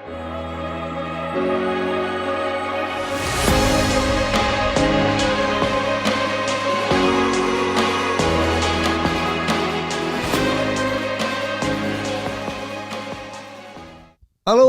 Alô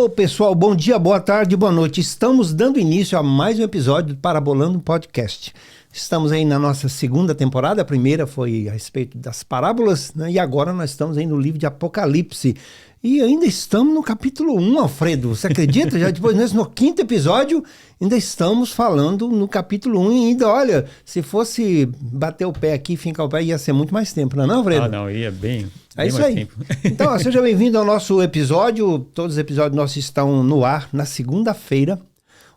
pessoal, bom dia, boa tarde, boa noite. Estamos dando início a mais um episódio do Parabolando Podcast. Estamos aí na nossa segunda temporada, a primeira foi a respeito das parábolas, né? E agora nós estamos aí no livro de Apocalipse. E ainda estamos no capítulo 1, Alfredo, você acredita? Já depois, no quinto episódio, ainda estamos falando no capítulo 1 e ainda, olha, se fosse bater o pé aqui, fincar o pé, ia ser muito mais tempo, não é não, Alfredo? Ah, não, ia bem É isso mais aí. tempo. Então, ó, seja bem-vindo ao nosso episódio. Todos os episódios nossos estão no ar na segunda-feira,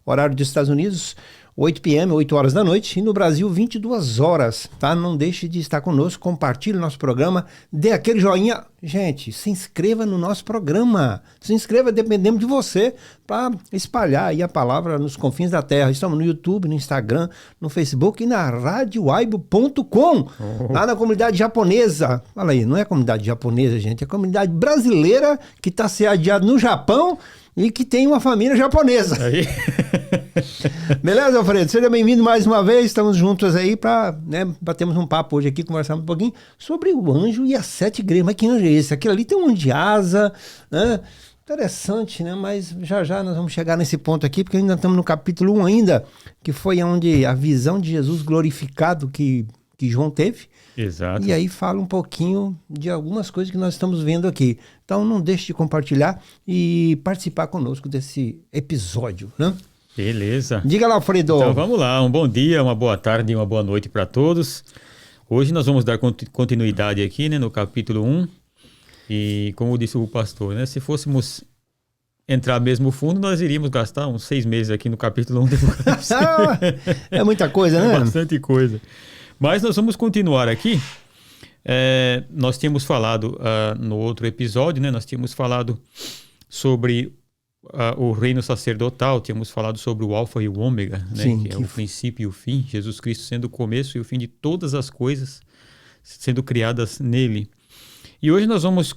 horário dos Estados Unidos, 8 p.m., 8 horas da noite, e no Brasil, 22 horas, tá? Não deixe de estar conosco, compartilhe o nosso programa, dê aquele joinha. Gente, se inscreva no nosso programa. Se inscreva, dependendo de você, para espalhar aí a palavra nos confins da terra. Estamos no YouTube, no Instagram, no Facebook e na radiowaibo.com, lá na comunidade japonesa. Fala aí, não é a comunidade japonesa, gente, é a comunidade brasileira que está sediada no Japão e que tem uma família japonesa. Aí. Beleza, Alfredo? Seja bem-vindo mais uma vez. Estamos juntos aí para batermos um papo hoje aqui, conversarmos um pouquinho sobre o anjo e as 7 igrejas. Mas que anjo é esse? Aquilo ali tem um anjo de asa, né? Interessante, né? Mas já nós vamos chegar nesse ponto aqui, porque ainda estamos no capítulo 1 ainda, que foi onde a visão de Jesus glorificado que João teve. Exato. E aí fala um pouquinho de algumas coisas que nós estamos vendo aqui. Então não deixe de compartilhar e participar conosco desse episódio, né? Beleza. Diga lá, Alfredo. Então vamos lá, um bom dia, uma boa tarde e uma boa noite para todos. Hoje nós vamos dar continuidade aqui, né, no capítulo 1. E como disse o pastor, né, se fôssemos entrar mesmo fundo, nós iríamos gastar uns 6 meses aqui no capítulo 1 do Apocalipse. É muita coisa, né? É bastante coisa. Mas nós vamos continuar aqui. Nós tínhamos falado no outro episódio, né? Nós tínhamos falado sobre o reino sacerdotal, tínhamos falado sobre o alfa e o ômega, né? Sim, que é o princípio e o fim, Jesus Cristo sendo o começo e o fim de todas as coisas sendo criadas nele. E hoje nós vamos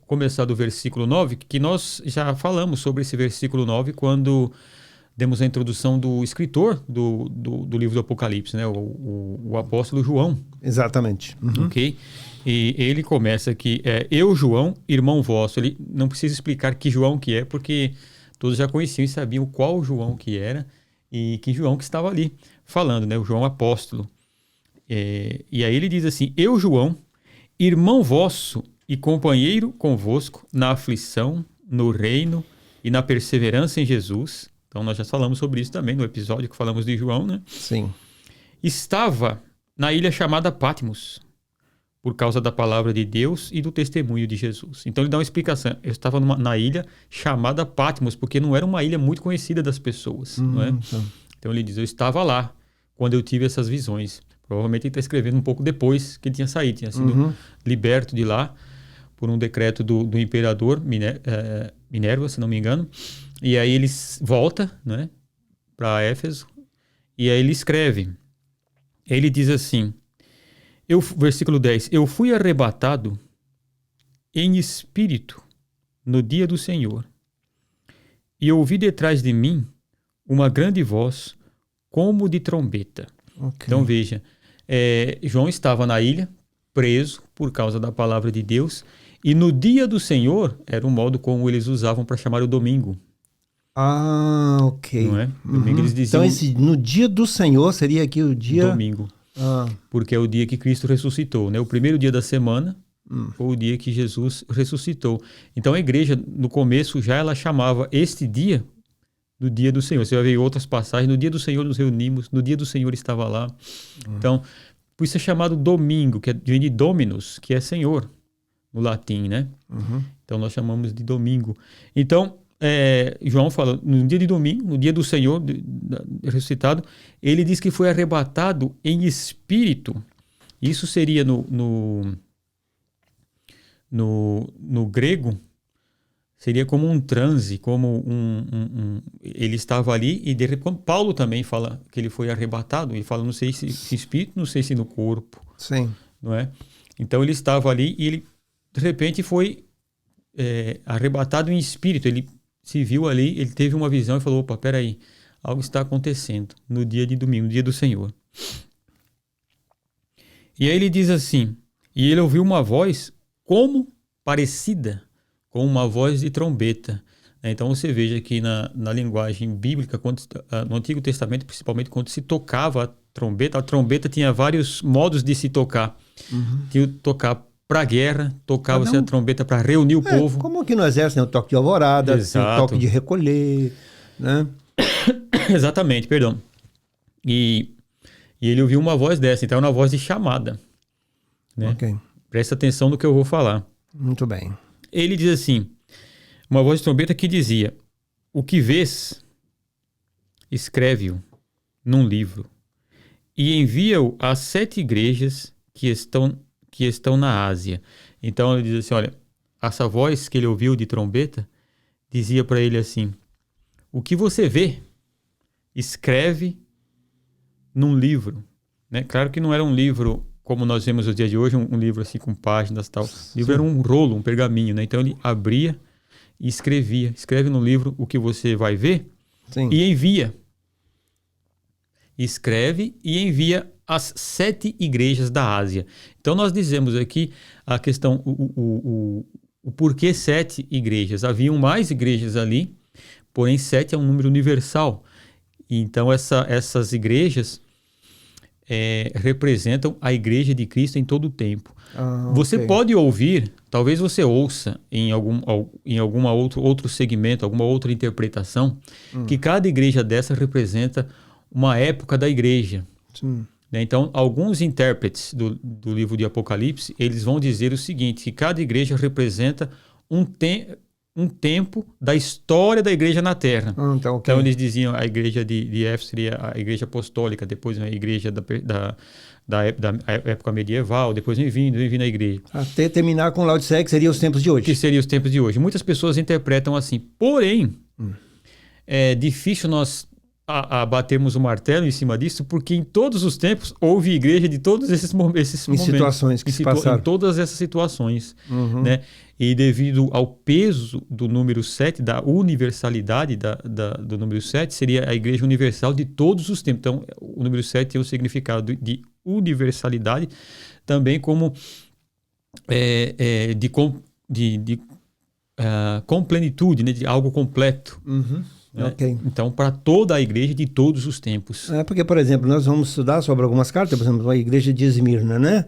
começar do versículo 9, que nós já falamos sobre esse versículo 9 quando demos a introdução do escritor do livro do Apocalipse, né? O apóstolo João. Exatamente. Uhum. Ok? E ele começa aqui, eu, João, irmão vosso. Ele não precisa explicar que João que é, porque todos já conheciam e sabiam qual João que era e que João que estava ali falando, né? O João apóstolo. E aí ele diz assim, eu, João, irmão vosso e companheiro convosco na aflição, no reino e na perseverança em Jesus. Então nós já falamos sobre isso também no episódio que falamos de João, né? Sim. Estava na ilha chamada Patmos, por causa da palavra de Deus e do testemunho de Jesus. Então ele dá uma explicação. Eu estava na ilha chamada Patmos, porque não era uma ilha muito conhecida das pessoas, não é? Então ele diz, eu estava lá quando eu tive essas visões. Provavelmente ele está escrevendo um pouco depois que ele tinha saído, tinha sido liberto de lá por um decreto do imperador Minerva, se não me engano. E aí ele volta, né, para Éfeso, e aí ele escreve. Ele diz assim, versículo 10, eu fui arrebatado em espírito no dia do Senhor, e ouvi detrás de mim uma grande voz como de trombeta. Okay. Então veja, João estava na ilha, preso por causa da palavra de Deus, e no dia do Senhor era o modo como eles usavam para chamar o domingo. Ah, ok. Não é? Domingo eles diziam... Então no dia do Senhor seria aqui o dia... Domingo. Porque é o dia que Cristo ressuscitou, né? O primeiro dia da semana foi o dia que Jesus ressuscitou. Então a igreja, no começo, já ela chamava este dia do dia do Senhor. Você vai ver outras passagens, no dia do Senhor nos reunimos, no dia do Senhor estava lá. Então, por isso é chamado domingo, que vem de Dominus, que é Senhor, no latim, né? Então nós chamamos de domingo. Então, João fala, no dia de domingo, no dia do Senhor ressuscitado, ele diz que foi arrebatado em espírito. Isso seria no grego, seria como um transe, como ele estava ali e de repente, Paulo também fala que ele foi arrebatado, ele fala, não sei se espírito, não sei se no corpo. Sim. Não é? Então ele estava ali e ele de repente foi arrebatado em espírito, ele se viu ali, ele teve uma visão e falou, opa, peraí, algo está acontecendo no dia de domingo, no dia do Senhor. E aí ele diz assim, e ele ouviu uma voz como parecida com uma voz de trombeta. Então você veja que na linguagem bíblica, no Antigo Testamento, principalmente quando se tocava a trombeta tinha vários modos de se tocar. Tinha tocar para a guerra, tocava-se a trombeta para reunir o povo. Como aqui no exército tem o toque de alvorada, tem o toque de recolher, né? Exatamente, perdão. E ele ouviu uma voz dessa, então é uma voz de chamada. Né? Ok. Presta atenção no que eu vou falar. Muito bem. Ele diz assim, uma voz de trombeta que dizia, o que vês, escreve-o num livro e envia-o às 7 igrejas que estão na Ásia. Então ele diz assim, olha, essa voz que ele ouviu de trombeta dizia para ele assim, o que você vê, escreve num livro. Né? Claro que não era um livro como nós vemos no dia de hoje, um livro assim com páginas e tal. O livro era um rolo, um pergaminho. Né? Então ele abria e escrevia. Escreve no livro o que você vai ver. Sim. E envia. Escreve e envia às 7 igrejas da Ásia. Então nós dizemos aqui a questão, o porquê 7 igrejas. Haviam mais igrejas ali, porém 7 é um número universal. Então essas igrejas representam a igreja de Cristo em todo o tempo. Você pode ouvir, talvez você ouça em algum outro segmento, alguma outra interpretação, que cada igreja dessa representa uma época da igreja. Sim. Então, alguns intérpretes do livro de Apocalipse, eles vão dizer o seguinte, que cada igreja representa um tempo da história da igreja na Terra. Então, eles diziam a igreja de Éfeso seria a igreja apostólica, depois a igreja da época medieval, depois vem vindo a igreja. Até terminar com Laodiceia, que seria os tempos de hoje. Que seria os tempos de hoje. Muitas pessoas interpretam assim. Porém, é difícil nós batermos o martelo em cima disso, porque em todos os tempos houve igreja de todos esses momentos. Em situações que se passaram. Em todas essas situações. Né? E devido ao peso do número 7, da universalidade do número 7, seria a igreja universal de todos os tempos. Então, o número 7 tem o significado de universalidade, também como com plenitude, né? De algo completo. Né? Okay. Então, para toda a igreja de todos os tempos. Porque, por exemplo, nós vamos estudar sobre algumas cartas, por exemplo, a igreja de Esmirna, né?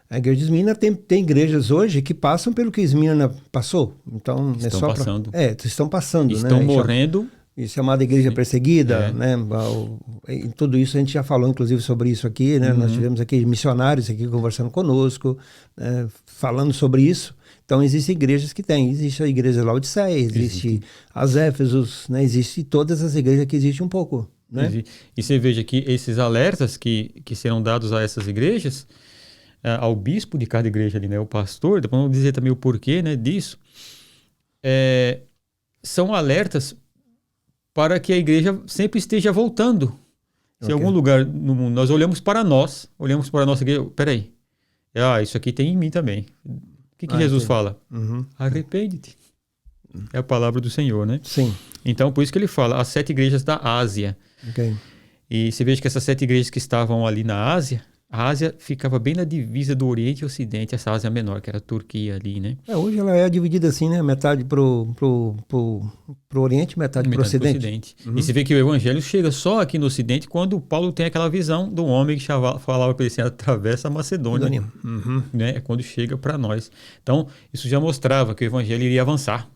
A igreja de Esmirna tem igrejas hoje que passam pelo que Esmirna passou. Então, estão passando. Estão passando. Estão morrendo. Isso é chamada igreja perseguida, né? Em tudo isso a gente já falou, inclusive, sobre isso aqui, né? Nós tivemos aqui missionários aqui conversando conosco, né? Falando sobre isso. Então, existem igrejas que têm. Existe a igreja de Laodiceia, existe as Éfesos, né? Existe todas as igrejas que existem um pouco. Né? E você veja que esses alertas que serão dados a essas igrejas, ao bispo de cada igreja ali, né? O pastor, depois vamos dizer também o porquê, né, disso, são alertas para que a igreja sempre esteja voltando. Se em algum lugar no mundo nós olhamos para a nossa igreja, peraí, isso aqui tem em mim também. O que Jesus fala? Arrepende-te. É a palavra do Senhor, né? Sim. Então, por isso que ele fala as 7 igrejas da Ásia. E você veja que essas 7 igrejas que estavam ali na Ásia, a Ásia ficava bem na divisa do Oriente e Ocidente, essa Ásia menor, que era a Turquia ali, né? Hoje ela é dividida assim, né? Metade pro Oriente, metade pro Ocidente. E você vê que o Evangelho chega só aqui no Ocidente quando Paulo tem aquela visão do homem que falava para ele assim, atravessa a Macedônia. Né? É quando chega para nós. Então, isso já mostrava que o Evangelho iria avançar.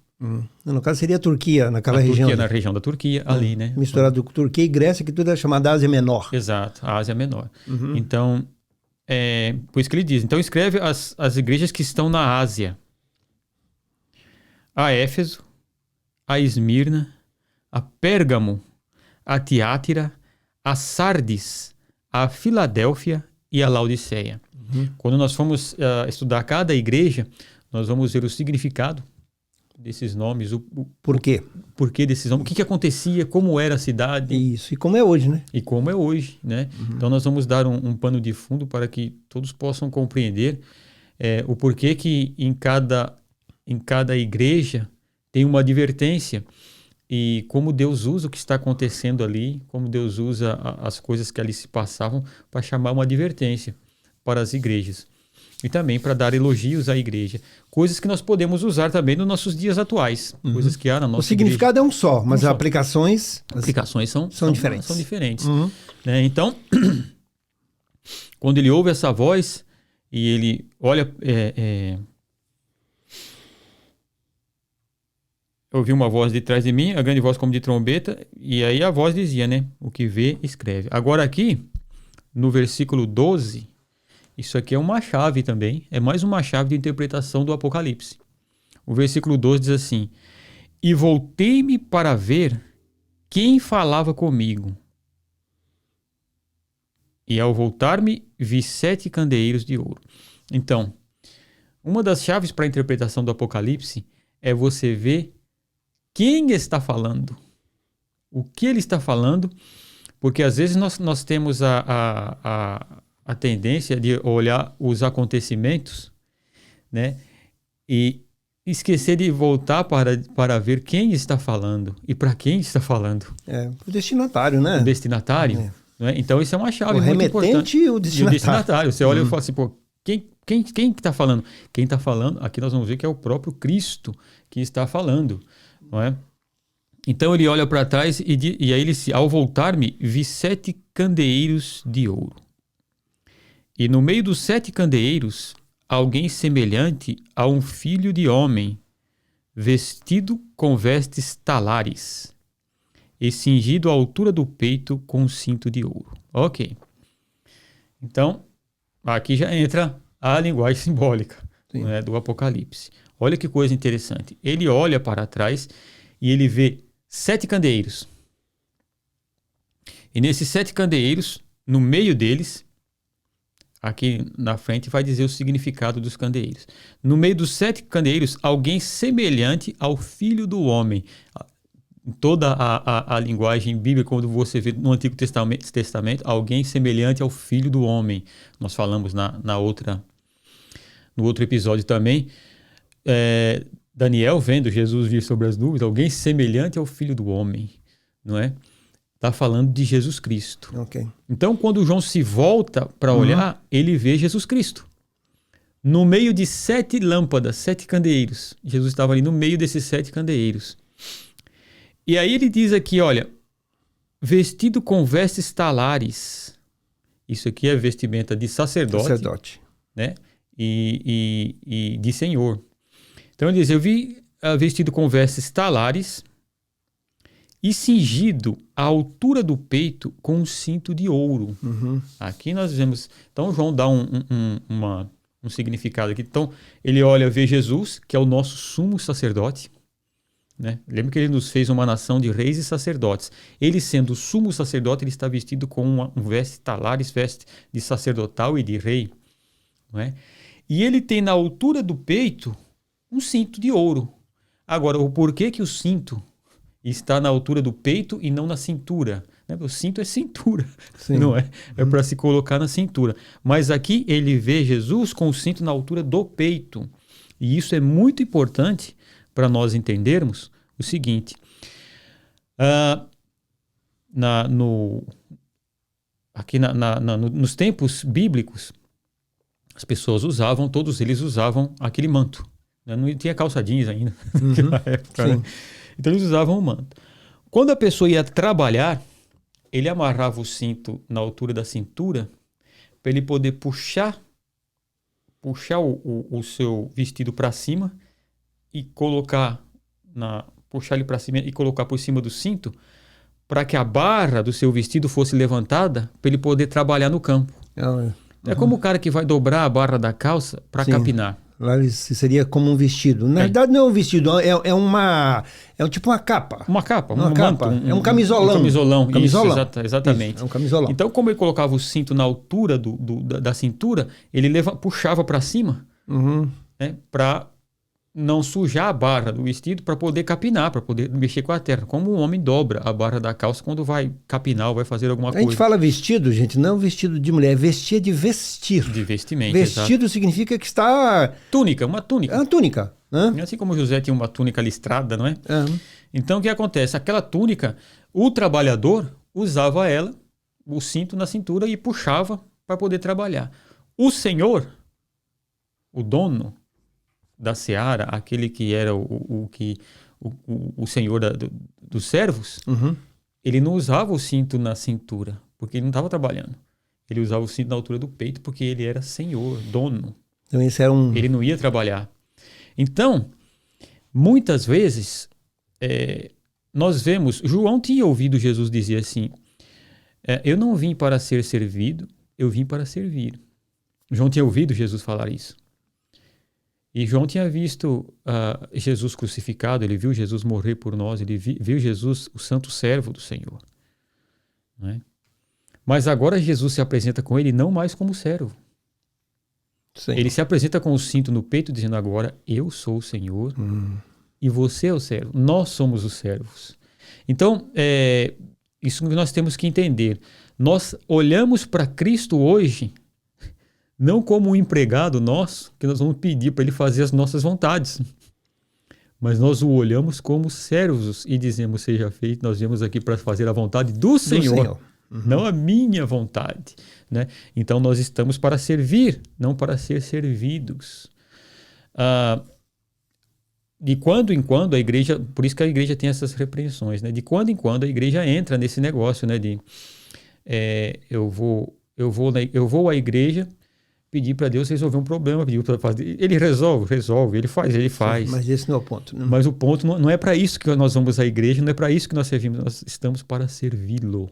No caso seria a Turquia, naquela região. Na região da Turquia, ali, né? Misturado com Turquia e Grécia, que tudo é chamado Ásia Menor. Exato, a Ásia Menor. Então, por isso que ele diz, então escreve as igrejas que estão na Ásia. A Éfeso, a Esmirna, a Pérgamo, a Tiátira, a Sardes, a Filadélfia e a Laodiceia. Quando nós formos estudar cada igreja, nós vamos ver o significado desses nomes, o porquê desses nomes, o que acontecia, como era a cidade. Isso, e como é hoje, né? E como é hoje, né? Então nós vamos dar um pano de fundo para que todos possam compreender o porquê que em cada igreja tem uma advertência e como Deus usa o que está acontecendo ali, como Deus usa as coisas que ali se passavam para chamar uma advertência para as igrejas. E também para dar elogios à igreja. Coisas que nós podemos usar também nos nossos dias atuais. Coisas que há na nossa O significado igreja. é um só, mas as aplicações são diferentes. São diferentes. Né? Então, quando ele ouve essa voz e ele olha... Eu ouvi uma voz de trás de mim, a grande voz como de trombeta, e aí a voz dizia, né? O que vê, escreve. Agora aqui, no versículo 12... Isso aqui é uma chave também, é mais uma chave de interpretação do Apocalipse. O versículo 12 diz assim: E voltei-me para ver quem falava comigo. E ao voltar-me, vi 7 candeeiros de ouro. Então, uma das chaves para a interpretação do Apocalipse é você ver quem está falando, o que ele está falando, porque às vezes nós temos a tendência de olhar os acontecimentos, né, e esquecer de voltar para ver quem está falando e para quem está falando. O destinatário, né? O destinatário. Né? Então, isso é uma chave muito importante. O destinatário. Você olha e fala assim, pô, quem está falando? Quem está falando, aqui nós vamos ver que é o próprio Cristo que está falando. Não é? Então, ele olha para trás e aí ele ao voltar-me, vi 7 candeeiros de ouro. E no meio dos 7 candeeiros, alguém semelhante a um filho de homem, vestido com vestes talares, e cingido à altura do peito com um cinto de ouro. Ok. Então, aqui já entra a linguagem simbólica, né, do Apocalipse. Olha que coisa interessante. Ele olha para trás e ele vê 7 candeeiros. E nesses 7 candeeiros, no meio deles, aqui na frente vai dizer o significado dos candeeiros. No meio dos 7 candeeiros, alguém semelhante ao Filho do Homem. Toda a linguagem bíblica, quando você vê no Antigo Testamento, alguém semelhante ao Filho do Homem. Nós falamos no outro episódio também. Daniel, vendo Jesus vir sobre as nuvens, alguém semelhante ao Filho do Homem, não é? Está falando de Jesus Cristo. Okay. Então, quando João se volta para olhar, ele vê Jesus Cristo. No meio de 7 lâmpadas, 7 candeeiros. Jesus estava ali no meio desses 7 candeeiros. E aí ele diz aqui, olha, vestido com vestes talares. Isso aqui é vestimenta de sacerdote. Né? E de senhor. Então ele diz, eu vi vestido com vestes talares e cingido à altura do peito com um cinto de ouro. Aqui nós vemos... Então, João dá um significado aqui. Então, ele olha, vê Jesus, que é o nosso sumo sacerdote. Né? Lembra que ele nos fez uma nação de reis e sacerdotes. Ele, sendo o sumo sacerdote, ele está vestido com um veste talares, veste de sacerdotal e de rei. Não é? E ele tem na altura do peito um cinto de ouro. Agora, o porquê que o cinto está na altura do peito e não na cintura? Né? O cinto é cintura, não é? É para se colocar na cintura. Mas aqui ele vê Jesus com o cinto na altura do peito. E isso é muito importante para nós entendermos o seguinte. Nos tempos bíblicos, as pessoas usavam, todos eles usavam aquele manto. Não tinha calça jeans ainda naquela época. Né? Então eles usavam o manto. Quando a pessoa ia trabalhar, ele amarrava o cinto na altura da cintura para ele poder puxar o seu vestido para cima e puxar ele para cima e colocar por cima do cinto para que a barra do seu vestido fosse levantada para ele poder trabalhar no campo. É como o cara que vai dobrar a barra da calça para capinar. Lá seria como um vestido. Na verdade, não é um vestido, é tipo uma capa. Uma capa, uma capa. Manto, é um camisolão. Camisolão. Isso, exatamente. Isso, é um camisolão. Então, como ele colocava o cinto na altura da cintura, ele puxava para cima, né, para não sujar a barra do vestido para poder capinar, para poder mexer com a terra. Como um homem dobra a barra da calça quando vai capinar ou vai fazer alguma A coisa. gente fala vestido, gente, não vestido de mulher, vestir de vestir. De vestimento, Vestido exato. significa que está... Túnica, uma túnica. É uma túnica, né? Assim como José tinha uma túnica listrada, não é? Aham. Então, o que acontece? Aquela túnica, o trabalhador usava ela, o cinto na cintura e puxava para poder trabalhar. O senhor, o dono da seara, aquele que era o senhor dos servos, Uhum. ele não usava o cinto na cintura, porque ele não estava trabalhando. Ele usava o cinto na altura do peito, porque ele era senhor, dono. Então esse era um... Ele não ia trabalhar. Então, muitas vezes, nós vemos... João tinha ouvido Jesus dizer assim, eu não vim para ser servido, eu vim para servir. João tinha ouvido Jesus falar isso. E João tinha visto Jesus crucificado, ele viu Jesus morrer por nós, ele viu Jesus, o santo servo do Senhor. Não é? Mas agora Jesus se apresenta com ele não mais como servo. Sim. Ele se apresenta com o cinto no peito, dizendo agora, eu sou o Senhor e você é o servo. Nós somos os servos. Então, isso que nós temos que entender. Nós olhamos para Cristo hoje não como um empregado nosso, que nós vamos pedir para ele fazer as nossas vontades. Mas nós o olhamos como servos e dizemos, seja feito, nós viemos aqui para fazer a vontade do Senhor. Não a minha vontade, né? Então nós estamos para servir, não para ser servidos. De quando em quando a igreja, por isso que a igreja tem essas repreensões, né? De quando em quando a igreja entra nesse negócio, né? Eu vou à igreja pedir para Deus resolver um problema, pedir para fazer, ele resolve, ele faz. Mas esse não é o ponto. Né? Mas o ponto não é para isso que nós vamos à igreja, não é para isso que nós servimos, nós estamos para servi-lo.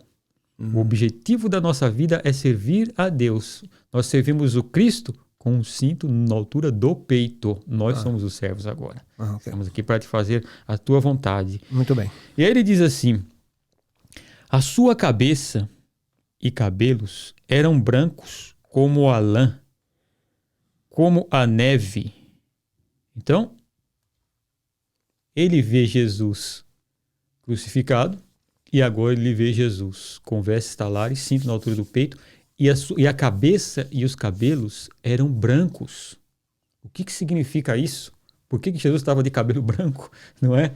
O objetivo da nossa vida é servir a Deus. Nós servimos o Cristo com um cinto na altura do peito. Nós somos os servos agora. Okay. Estamos aqui para te fazer a tua vontade. Muito bem. E aí ele diz assim, a sua cabeça e cabelos eram brancos como a lã, como a neve. Então, ele vê Jesus crucificado e agora ele vê Jesus com vestes talares, cinto na altura do peito e a cabeça e os cabelos eram brancos. O que significa isso? Por que Jesus estava de cabelo branco? Não é?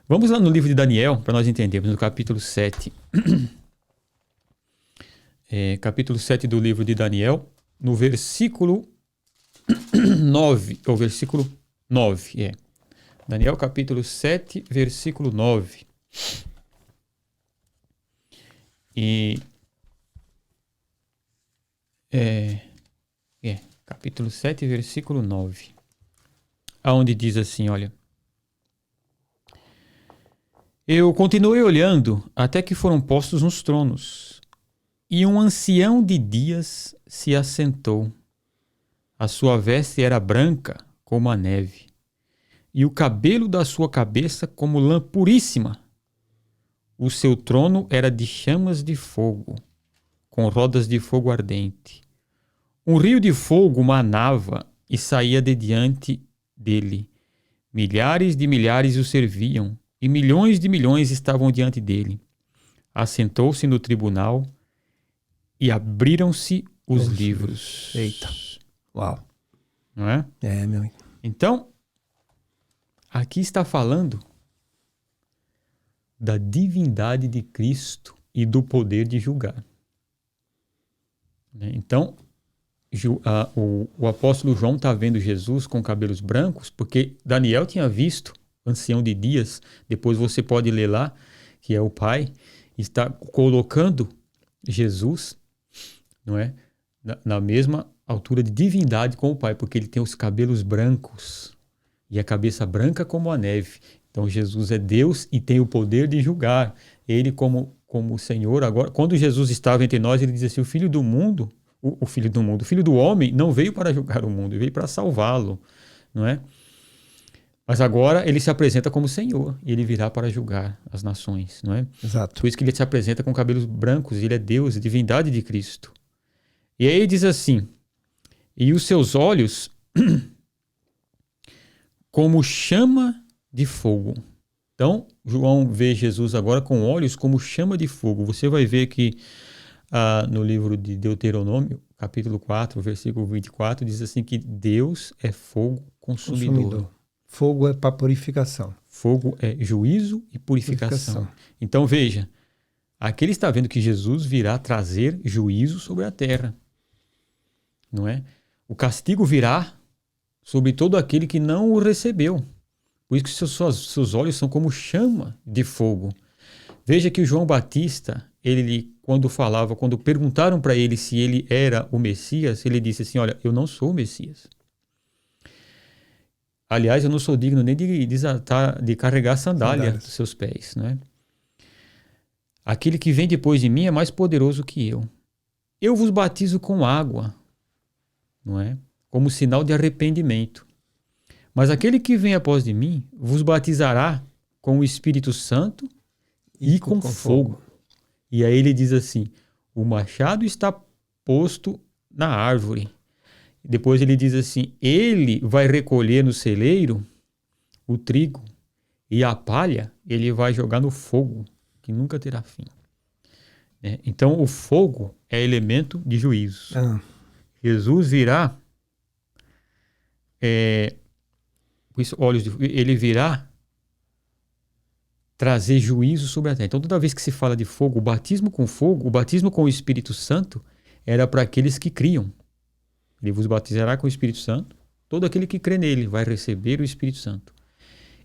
Vamos lá no livro de Daniel para nós entendermos, no capítulo 7. Capítulo 7 do livro de Daniel, no versículo 9, ou versículo 9, Daniel capítulo 7, versículo 9. Capítulo 7, versículo 9. Aonde diz assim, olha. Eu continuei olhando até que foram postos nos tronos, e um ancião de dias se assentou. A sua veste era branca como a neve, e o cabelo da sua cabeça como lã puríssima. O seu trono era de chamas de fogo, com rodas de fogo ardente. Um rio de fogo manava e saía de diante dele. Milhares de milhares o serviam, e milhões de milhões estavam diante dele. Assentou-se no tribunal e abriram-se os livros. Eita. Uau. Não é? Meu. Então, aqui está falando da divindade de Cristo e do poder de julgar. Então, o apóstolo João está vendo Jesus com cabelos brancos, porque Daniel tinha visto o ancião de dias, depois você pode ler lá, que é o Pai, está colocando Jesus, não é, na mesma altura de divindade com o Pai, porque ele tem os cabelos brancos e a cabeça branca como a neve. Então Jesus é Deus e tem o poder de julgar. Ele como o Senhor. Agora, quando Jesus estava entre nós, ele diz assim, o Filho do Homem não veio para julgar o mundo, ele veio para salvá-lo, não é? Mas agora ele se apresenta como Senhor e ele virá para julgar as nações, não é? Exato. Por isso que ele se apresenta com cabelos brancos, ele é Deus, a divindade de Cristo. E aí ele diz assim, e os seus olhos como chama de fogo. Então, João vê Jesus agora com olhos como chama de fogo. Você vai ver que no livro de Deuteronômio, capítulo 4, versículo 24, diz assim que Deus é fogo consumidor. Fogo é para purificação. Fogo é juízo e purificação. Então, veja, aqui ele está vendo que Jesus virá trazer juízo sobre a terra. Não é? O castigo virá sobre todo aquele que não o recebeu. Por isso que seus olhos são como chama de fogo. Veja que o João Batista, quando perguntaram para ele se ele era o Messias, ele disse assim, olha, eu não sou o Messias. Aliás, eu não sou digno nem de carregar a sandália dos seus pés. Né? Aquele que vem depois de mim é mais poderoso que eu. Eu vos batizo com água, não é? Como sinal de arrependimento. Mas aquele que vem após de mim vos batizará com o Espírito Santo e com fogo. E aí ele diz assim, o machado está posto na árvore. Depois ele diz assim, ele vai recolher no celeiro o trigo e a palha ele vai jogar no fogo, que nunca terá fim. Então o fogo é elemento de juízo. Jesus virá, ele virá trazer juízo sobre a terra. Então toda vez que se fala de fogo, o batismo com o Espírito Santo era para aqueles que criam. Ele vos batizará com o Espírito Santo. Todo aquele que crê nele vai receber o Espírito Santo.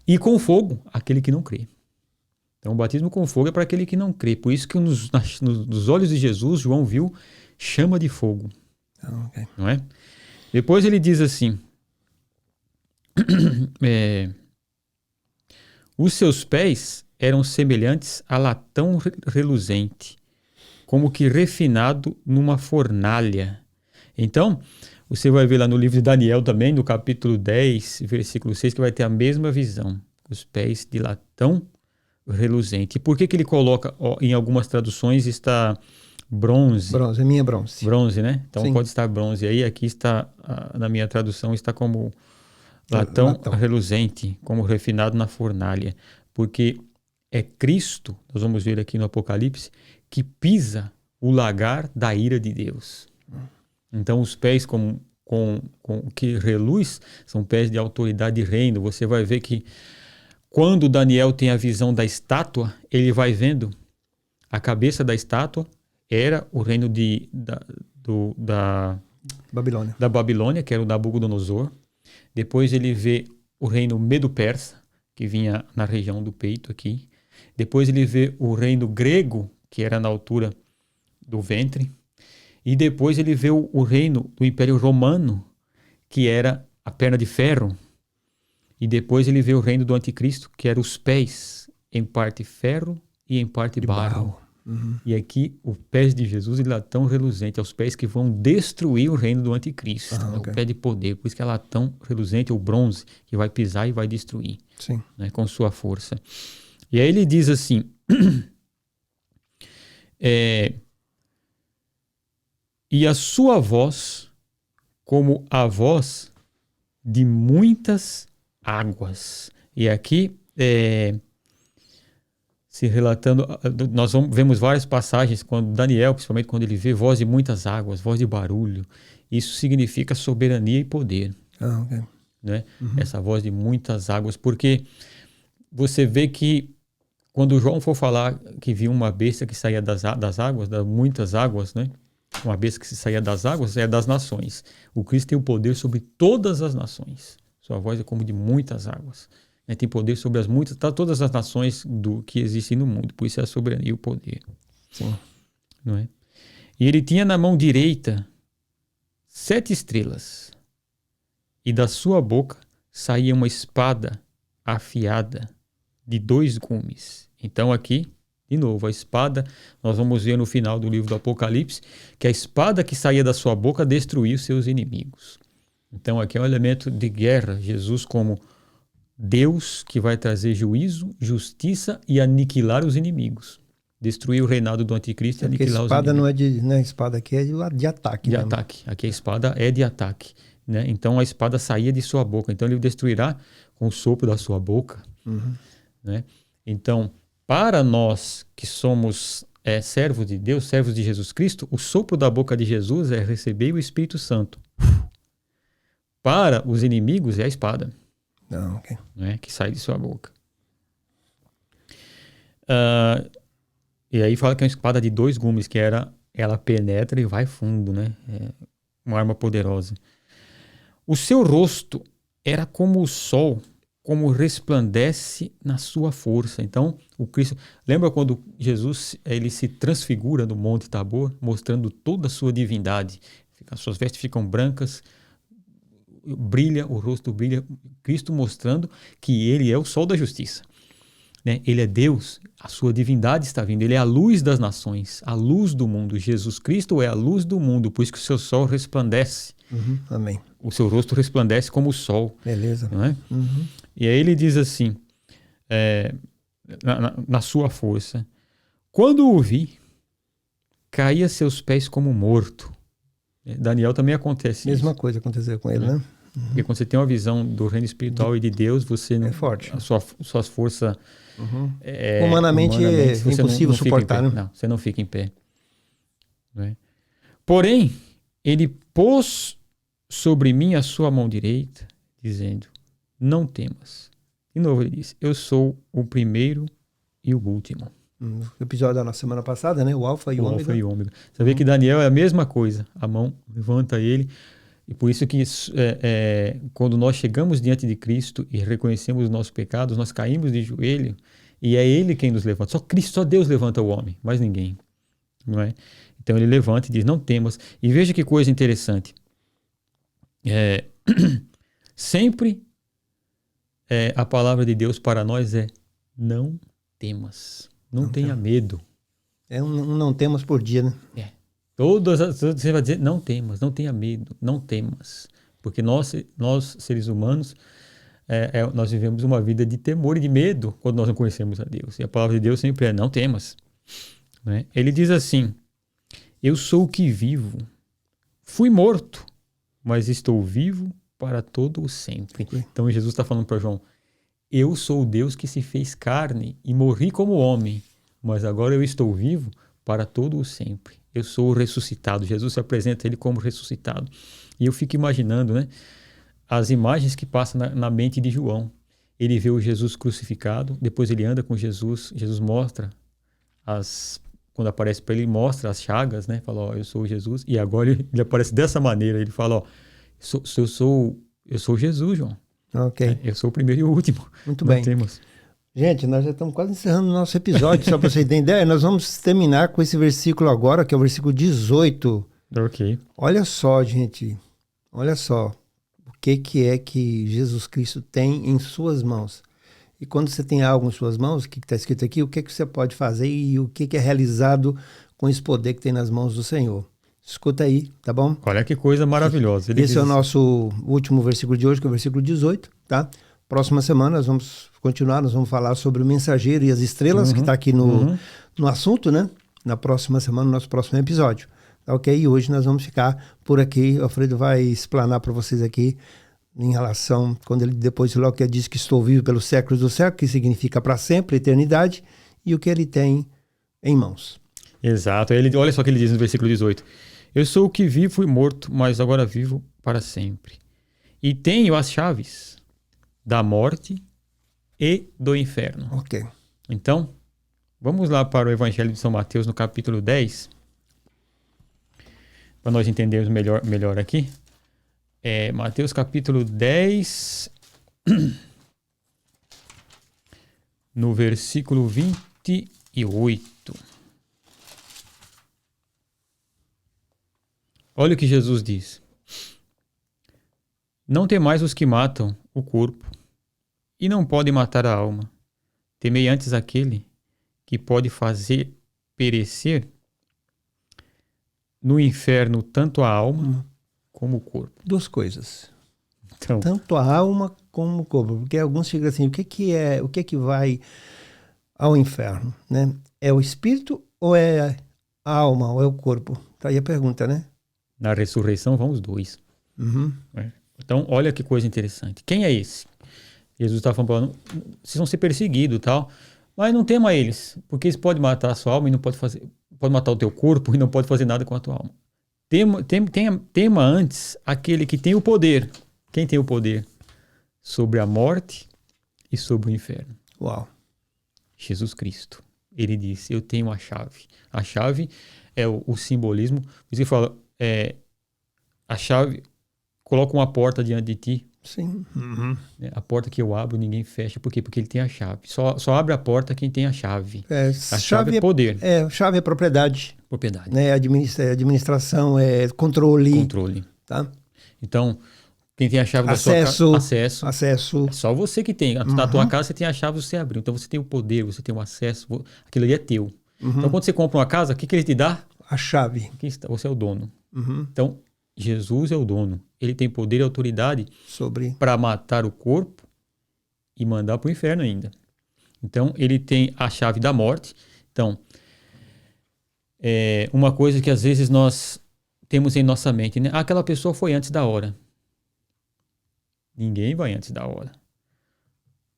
E com fogo, aquele que não crê. Então o batismo com fogo é para aquele que não crê. Por isso que nos olhos de Jesus, João viu chama de fogo. Okay. Não é? Depois ele diz assim, os seus pés eram semelhantes a latão reluzente, como que refinado numa fornalha. Então, você vai ver lá no livro de Daniel também, no capítulo 10, versículo 6, que vai ter a mesma visão. Os pés de latão reluzente. E por que ele coloca, em algumas traduções está bronze? Bronze, minha bronze. Bronze, né? Então Sim. pode estar bronze. Aí aqui está, na minha tradução, está como latão reluzente, como refinado na fornalha. Porque é Cristo, nós vamos ver aqui no Apocalipse, que pisa o lagar da ira de Deus. Então os pés com que reluz são pés de autoridade e reino. Você vai ver que quando Daniel tem a visão da estátua, ele vai vendo a cabeça da estátua era o reino da Babilônia, que era o Nabucodonosor. Depois ele vê o reino Medo-Persa, que vinha na região do peito aqui. Depois ele vê o reino grego, que era na altura do ventre. E depois ele vê o reino do Império Romano, que era a perna de ferro. E depois ele vê o reino do Anticristo, que era os pés, em parte ferro e em parte barro. Uhum. E aqui, os pés de Jesus, ele é tão reluzente, aos pés que vão destruir o reino do Anticristo. Okay. O pé de poder, por isso que ela é tão reluzente, o bronze, que vai pisar e vai destruir. Sim. Né, com sua força. E aí ele diz assim, e a sua voz como a voz de muitas águas. E aqui, se relatando, nós vemos várias passagens, quando Daniel, principalmente quando ele vê voz de muitas águas, voz de barulho, isso significa soberania e poder. Okay. Né? Uhum. Essa voz de muitas águas, porque você vê que quando João for falar que viu uma besta que saía das águas, das muitas águas, né? Uma besta que se saía das águas é das nações. O Cristo tem o poder sobre todas as nações. Sua voz é como de muitas águas. Né? Tem poder sobre todas as nações que existem no mundo. Por isso é a soberania e o poder. Sim. Não é? E ele tinha na mão direita 7 estrelas. E da sua boca saía uma espada afiada de 2 gumes. Então aqui, de novo, a espada, nós vamos ver no final do livro do Apocalipse, que a espada que saía da sua boca destruía seus inimigos. Então aqui é um elemento de guerra, Jesus como Deus que vai trazer juízo, justiça e aniquilar os inimigos. Destruir o reinado do anticristo e aniquilar os inimigos. A espada não é espada aqui, é de ataque. De ataque. Aqui a espada é de ataque. Né? Então a espada saía de sua boca. Então ele destruirá com o sopro da sua boca. Uhum. Né? Então, para nós que somos servos de Deus, servos de Jesus Cristo, o sopro da boca de Jesus é receber o Espírito Santo. Para os inimigos é a espada, Não, ok. né, que sai de sua boca. E aí fala que é uma espada de 2 gumes, que ela penetra e vai fundo, né? É uma arma poderosa. O seu rosto era como o sol, como resplandece na sua força. Então, o Cristo... Lembra quando Jesus ele se transfigura no Monte Tabor, mostrando toda a sua divindade? As suas vestes ficam brancas, brilha, o rosto brilha, Cristo mostrando que ele é o sol da justiça. Né? Ele é Deus, a sua divindade está vindo, ele é a luz das nações, a luz do mundo. Jesus Cristo é a luz do mundo, por isso que o seu sol resplandece. Uhum. Amém. O seu rosto resplandece como o sol. Beleza. Não é? Uhum. E aí ele diz assim, na sua força, quando o vi, caí a seus pés como morto. Daniel também acontece Mesma isso. coisa aconteceu com ele, né? Porque quando você tem uma visão do reino espiritual e de Deus, você não... É forte. Suas forças... Humanamente é você impossível suportar, né? Não, você não fica em pé. Né? Porém, ele pôs sobre mim a sua mão direita, dizendo, não temas. De novo ele diz, eu sou o primeiro e o último. O episódio da nossa semana passada, né? O Alfa e o Ômega. Alfa e Ômega. Você vê que Daniel é a mesma coisa. A mão levanta ele. E por isso que quando nós chegamos diante de Cristo e reconhecemos os nossos pecados, nós caímos de joelho e é Ele quem nos levanta. Só Cristo, só Deus levanta o homem, mais ninguém. Não é? Então Ele levanta e diz, não temas. E veja que coisa interessante. Sempre a palavra de Deus para nós é não temas. Não tenha medo. É um não temas por dia, né? Você vai dizer, não temas, não tenha medo, não temas. Porque nós seres humanos, nós vivemos uma vida de temor e de medo quando nós não conhecemos a Deus. E a palavra de Deus sempre é, não temas. Né? Ele diz assim, eu sou o que vivo. Fui morto, mas estou vivo para todo o sempre. Então Jesus está falando para João, eu sou o Deus que se fez carne e morri como homem, mas agora eu estou vivo para todo o sempre. Eu sou o ressuscitado. Jesus se apresenta ele como ressuscitado. E eu fico imaginando, né, as imagens que passam na mente de João. Ele vê o Jesus crucificado, depois ele anda com Jesus, Jesus mostra, quando aparece para ele, mostra as chagas, né, fala, ó, eu sou Jesus, e agora ele aparece dessa maneira, ele fala, ó, eu sou Jesus, João. Ok. Eu sou o primeiro e o último. Muito bem. Gente, nós já estamos quase encerrando o nosso episódio, só para vocês terem ideia. Nós vamos terminar com esse versículo agora, que é o versículo 18. Ok. Olha só, gente. Olha só. O que é que Jesus Cristo tem em suas mãos. E quando você tem algo em suas mãos, o que está escrito aqui, o que você pode fazer e o que é realizado com esse poder que tem nas mãos do Senhor. Escuta aí, tá bom? Olha que coisa maravilhosa. Esse é o nosso último versículo de hoje, que é o versículo 18, tá? Próxima semana nós vamos continuar, nós vamos falar sobre o mensageiro e as estrelas, que está aqui no assunto, né? Na próxima semana, no nosso próximo episódio. Tá ok? E hoje nós vamos ficar por aqui. O Alfredo vai explanar para vocês aqui em relação, quando ele depois logo que diz que estou vivo pelos séculos do século, que significa para sempre, eternidade, e o que ele tem em mãos. Exato. Olha só o que ele diz no versículo 18. Eu sou o que vivo e morto, mas agora vivo para sempre. E tenho as chaves da morte e do inferno. Ok. Então, vamos lá para o Evangelho de São Mateus, no capítulo 10, para nós entendermos melhor aqui. Mateus capítulo 10, no versículo 28. Olha o que Jesus diz. Não temais os que matam o corpo e não podem matar a alma. Temei antes aquele que pode fazer perecer no inferno tanto a alma como o corpo. Duas coisas. Então, tanto a alma como o corpo. Porque alguns ficam assim, o que vai ao inferno? Né? É o espírito ou é a alma ou é o corpo? Tá aí a pergunta, né? Na ressurreição vão os dois. Uhum. Então, olha que coisa interessante. Quem é esse? Jesus estava falando, vocês vão ser perseguidos e tal, mas não tema eles, porque eles podem matar a sua alma e não pode matar o teu corpo e não pode fazer nada com a tua alma. Tema antes aquele que tem o poder. Quem tem o poder? Sobre a morte e sobre o inferno. Uau. Jesus Cristo. Ele disse, eu tenho a chave. A chave é o simbolismo. Você fala, a chave, coloca uma porta diante de ti. Sim. A porta que eu abro, ninguém fecha. Por quê? Porque ele tem a chave. Só abre a porta quem tem a chave. A chave é poder. Chave é propriedade. Propriedade. Né? Administração, controle. Controle. Tá? Então, quem tem a chave da sua casa... Acesso. É só você que tem. Na tua casa você tem a chave, você abriu. Então você tem o poder, você tem o acesso. Aquilo ali é teu. Então quando você compra uma casa, o que ele te dá? A chave. Você é o dono. Então, Jesus é o dono. Ele tem poder e autoridade para matar o corpo e mandar para o inferno ainda. Então, ele tem a chave da morte. Então, uma coisa que às vezes nós temos em nossa mente, né? Aquela pessoa foi antes da hora. Ninguém vai antes da hora.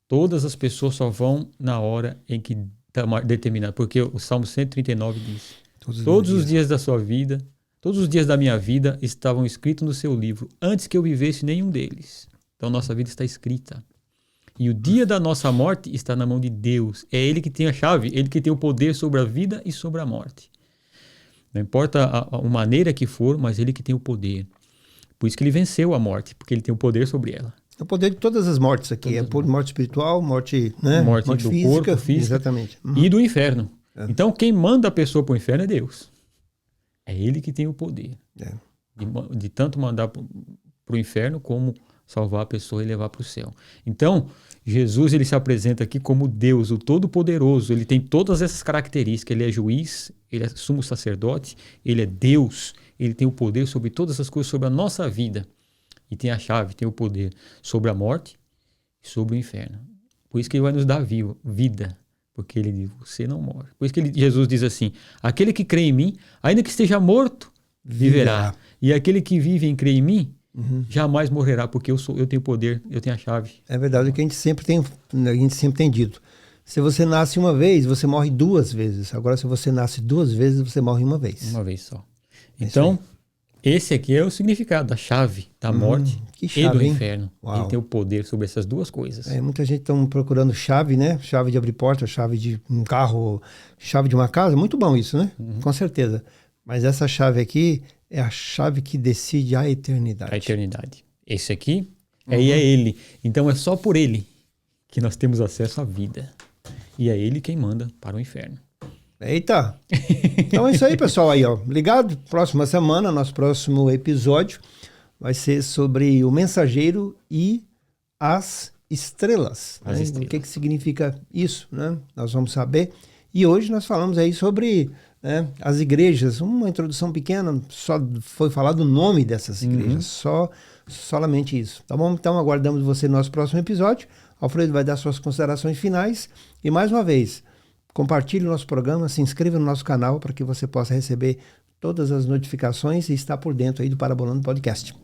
Todas as pessoas só vão na hora em que está determinado. Porque o Salmo 139 diz, todos os dias da sua vida... Todos os dias da minha vida estavam escritos no seu livro, antes que eu vivesse nenhum deles. Então, nossa vida está escrita. E o dia da nossa morte está na mão de Deus. É Ele que tem a chave, Ele que tem o poder sobre a vida e sobre a morte. Não importa a maneira que for, mas Ele que tem o poder. Por isso que Ele venceu a morte, porque Ele tem o poder sobre ela. É o poder de todas as mortes aqui. Morte espiritual, morte, né? Morte do física, corpo, física. Exatamente. E do inferno. Então, quem manda a pessoa para o inferno é Deus. É Ele que tem o poder de tanto mandar para o inferno como salvar a pessoa e levar para o céu. Então, Jesus ele se apresenta aqui como Deus, o Todo-Poderoso. Ele tem todas essas características. Ele é juiz, ele é sumo sacerdote, ele é Deus. Ele tem o poder sobre todas essas coisas, sobre a nossa vida. E tem a chave, tem o poder sobre a morte e sobre o inferno. Por isso que ele vai nos dar vida. Porque ele diz, você não morre. Por isso que Jesus diz assim, aquele que crê em mim, ainda que esteja morto, viverá. E aquele que vive e crê em mim, jamais morrerá, porque eu tenho poder, eu tenho a chave. É verdade, o que a gente sempre tem dito. Se você nasce uma vez, você morre 2 vezes. Agora, se você nasce 2 vezes, você morre uma vez. Uma vez só. Então, esse aqui é o significado da chave da morte e do inferno. Ele tem o poder sobre essas 2 coisas. Muita gente está procurando chave, né? Chave de abrir porta, chave de um carro, chave de uma casa. Muito bom isso, né? Com certeza. Mas essa chave aqui é a chave que decide a eternidade. A eternidade. Esse aqui é Ele. Então é só por Ele que nós temos acesso à vida. E é Ele quem manda para o inferno. Eita! Então é isso aí, pessoal. Aí, ó. Ligado? Próxima semana, nosso próximo episódio vai ser sobre o mensageiro e as estrelas. Né? O que significa isso, né? Nós vamos saber. E hoje nós falamos aí sobre as igrejas. Uma introdução pequena, só foi falado o nome dessas igrejas. Solamente isso. Tá bom? Então aguardamos você no nosso próximo episódio. Alfredo vai dar suas considerações finais. E mais uma vez, compartilhe o nosso programa, se inscreva no nosso canal para que você possa receber todas as notificações e estar por dentro aí do Parabolando Podcast.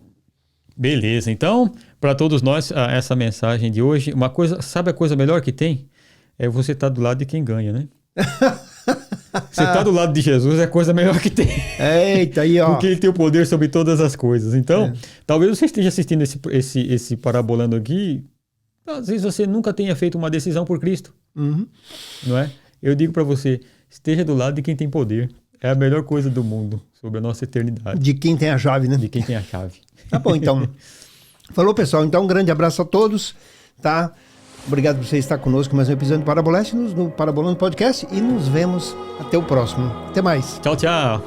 Beleza, então, para todos nós, essa mensagem de hoje, sabe a coisa melhor que tem? É você estar do lado de quem ganha, né? Você está do lado de Jesus, é a coisa melhor que tem. Eita, aí, ó. Porque ele tem o poder sobre todas as coisas. Então, talvez você esteja assistindo esse Parabolando aqui, às vezes você nunca tenha feito uma decisão por Cristo. Não é? Eu digo para você, esteja do lado de quem tem poder. É a melhor coisa do mundo sobre a nossa eternidade. De quem tem a chave, né? De quem tem a chave. Tá bom, então. Falou, pessoal. Então, um grande abraço a todos, tá? Obrigado por você estar conosco em mais um episódio do Paraboleste, no Parabolando Podcast, e nos vemos até o próximo. Até mais. Tchau, tchau.